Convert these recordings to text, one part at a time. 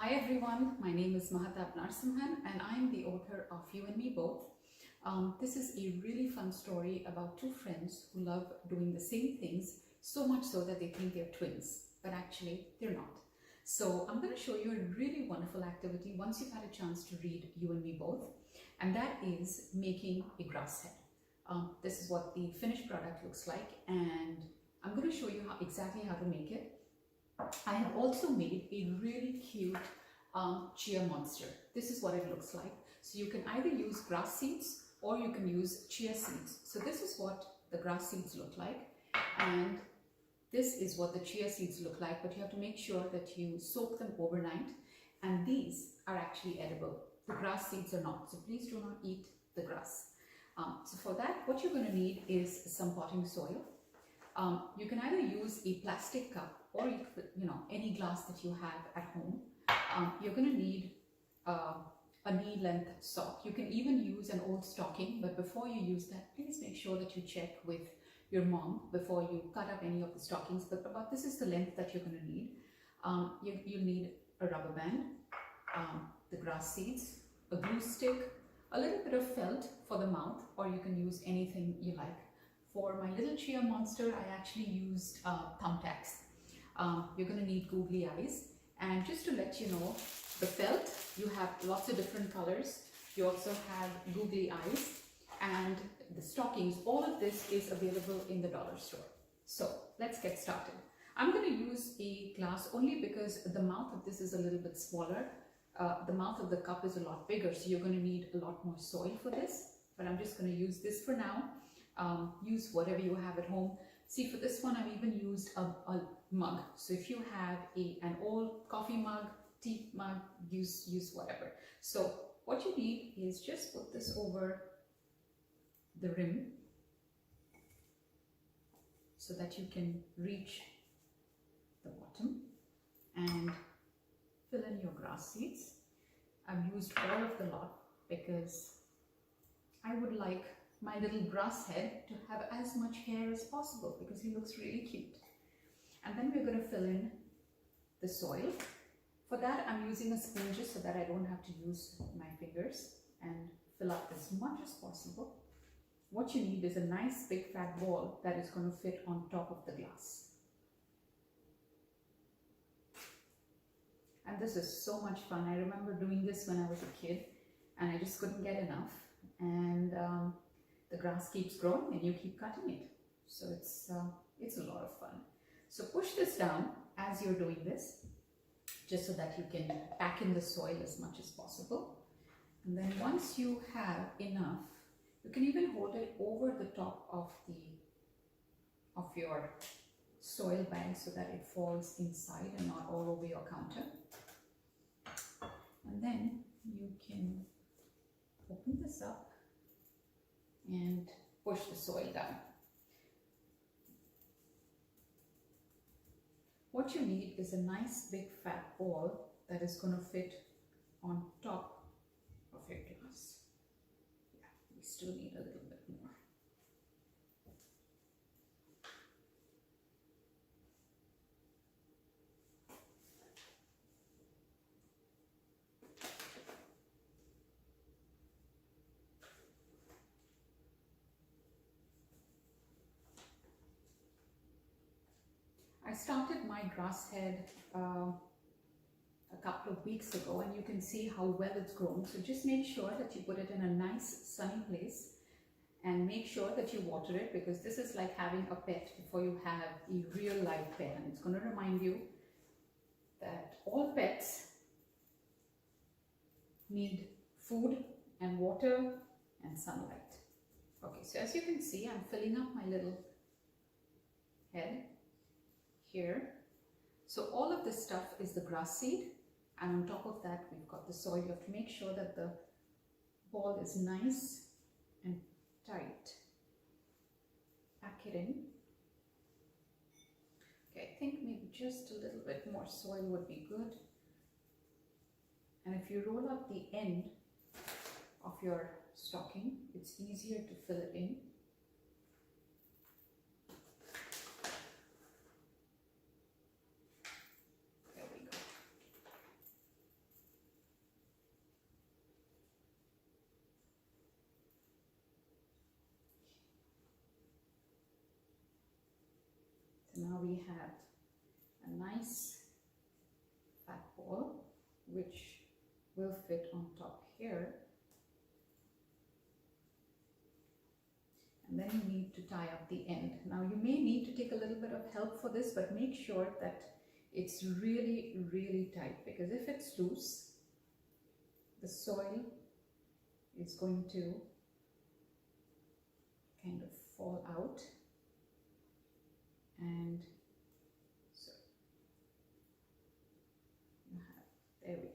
Hi everyone, my name is Mahtab Narsimhan and I am the author of You and Me Both. This is a really fun story about two friends who love doing the same things, so much so that they think they're twins, but actually they're not. So I'm going to show you a really wonderful activity once you've had a chance to read You and Me Both, and that is making a grass head. This is what the finished product looks like, and I'm going to show you exactly how to make it. I have also made a really cute chia monster. This is what it looks like. So you can either use grass seeds or you can use chia seeds. So this is what the grass seeds look like, and this is what the chia seeds look like, but you have to make sure that you soak them overnight, and these are actually edible. The grass seeds are not, so please do not eat the grass. So for that, what you're going to need is some potting soil. You can either use a plastic cup or any glass that you have at home. You're going to need a knee length sock. You can even use an old stocking, but before you use that, please make sure that you check with your mom before you cut up any of the stockings. But about this is the length that you're going to need. You'll need a rubber band, the grass seeds, a glue stick, a little bit of felt for the mouth, or you can use anything you like. For my little chia monster, I actually used thumbtacks. You're going to need googly eyes, and just to let you know, the felt, you have lots of different colors. You also have googly eyes, and the stockings. All of this is available in the dollar store. So let's get started. I'm going to use a glass only because the mouth of this is a little bit smaller. The mouth of the cup is a lot bigger, so you're going to need a lot more soil for this, but I'm just going to use this for now. Use whatever you have at home. See, for this one I've even used a mug, so if you have an old coffee mug, tea mug, use whatever. So what you need is just put this over the rim so that you can reach the bottom, and fill in your grass seeds. I've used all of the lot because I would like my little grass head to have as much hair as possible because he looks really cute. And then we're going to fill in the soil. For that, I'm using a spoon just so that I don't have to use my fingers, and fill up as much as possible. What you need is a nice big fat ball that is going to fit on top of the glass. And this is so much fun. I remember doing this when I was a kid and I just couldn't get enough. And the grass keeps growing and you keep cutting it. So it's a lot of fun. So push this down as you're doing this, just so that you can pack in the soil as much as possible. And then once you have enough, you can even hold it over the top of your soil bag so that it falls inside and not all over your counter. And then you can open this up and push the soil down. What you need is a nice big fat ball that is going to fit on top of your glass. Yeah, we still need a little bit more. I started my grass head a couple of weeks ago, and you can see how well it's grown. So just make sure that you put it in a nice sunny place, and make sure that you water it, because this is like having a pet before you have a real live pet. And it's going to remind you that all pets need food and water and sunlight. Okay, so as you can see, I'm filling up my little head here. So all of this stuff is the grass seed, and on top of that we've got the soil. You have to make sure that the ball is nice and tight. Pack it in. Okay, I think maybe just a little bit more soil would be good. And if you roll up the end of your stocking, it's easier to fill it in. There we go. now we have a nice fat ball which will fit on top here. And then you need to tie up the end. Now you may need to take a little bit of help for this, but make sure that it's really, really tight, because if it's loose, the soil is going to kind of fall out. And so you have, there we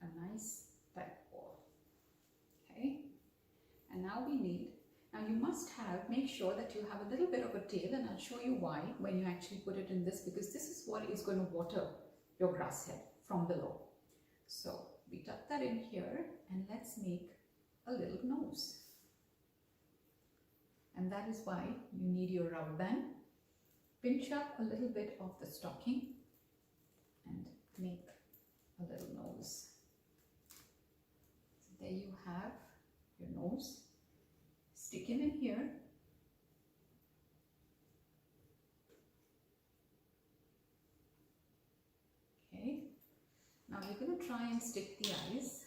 have a nice tight ball. Okay, and now we need, now you must have, make sure that you have a little bit of a tail, and I'll show you why when you actually put it in this, because this is what is going to water your grass head from below. So we tuck that in here, and let's make a little nose. And that is why you need your rubber band. Pinch up a little bit of the stocking and make a little nose. So there you have your nose. Stick him in here. Okay. Now we're going to try and stick the eyes.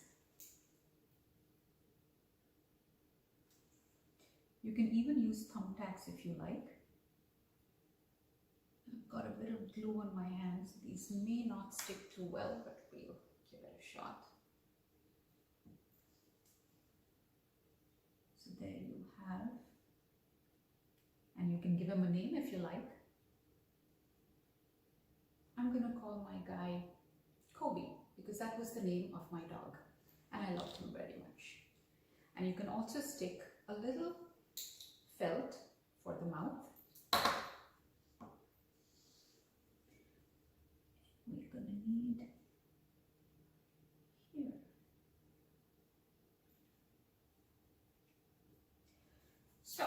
You can even use thumbtacks if you like. I've got a bit of glue on my hands. These may not stick too well, but we'll give it a shot. So there you have. And you can give him a name if you like. I'm going to call my guy Kobe, because that was the name of my dog. And I loved him very much. And you can also stick a little felt for the mouth. We're going to need here. So,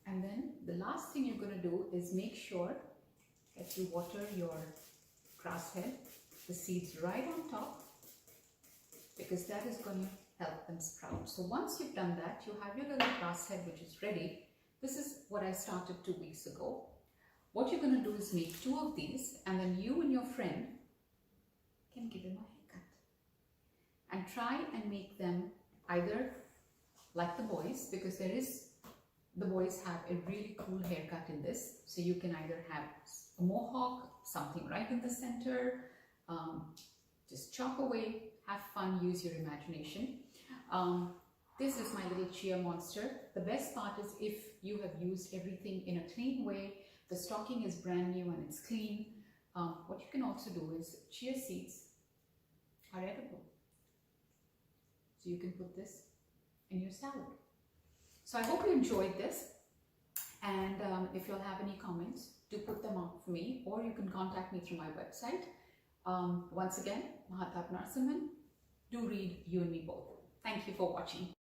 and then the last thing you're going to do is make sure that you water your grass head, the seeds right on top, because that is going to help them sprout. So once you've done that, you have your little grass head which is ready. This is what I started 2 weeks ago. What you're going to do is make 2 of these, and then you and your friend can give him a haircut. And try and make them either like the boys, because the boys have a really cool haircut in this. So you can either have a mohawk, something right in the center, just chop away, have fun, use your imagination. This is my little Chia monster. The best part is if you have used everything in a clean way, the stocking is brand new and it's clean. What you can also do is chia seeds are edible. So you can put this in your salad. So I hope you enjoyed this. And if you'll have any comments, do put them up for me, or you can contact me through my website. Once again, Mahtab Narsimhan. Do read You and Me Both. Thank you for watching.